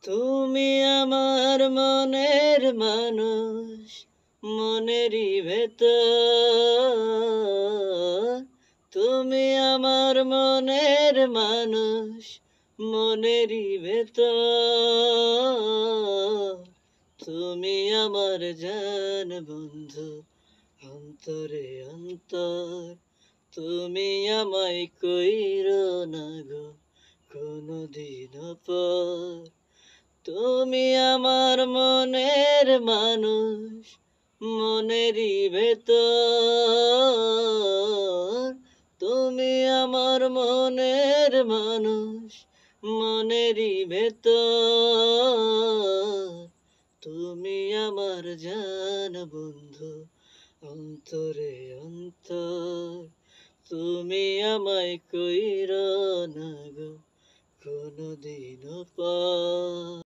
তুমি আমার মনের মানুষ, মনেরই ভেতর। তুমি আমার মনের মানুষ, মনেরই ভেতর। তুমি আমার জান বন্ধু, অন্তরে অন্তর। তুমি আমায় কইরো না গো কোনদিন পর। তুমি আমার মনের মানুষ, মনেরই ভেতর। তুমি আমার মনের মানুষ, মনেরই ভেতর। তুমি আমার জান বন্ধু, অন্তরে অন্তর। তুমি আমায় কইরো না গো কোনদিন পর।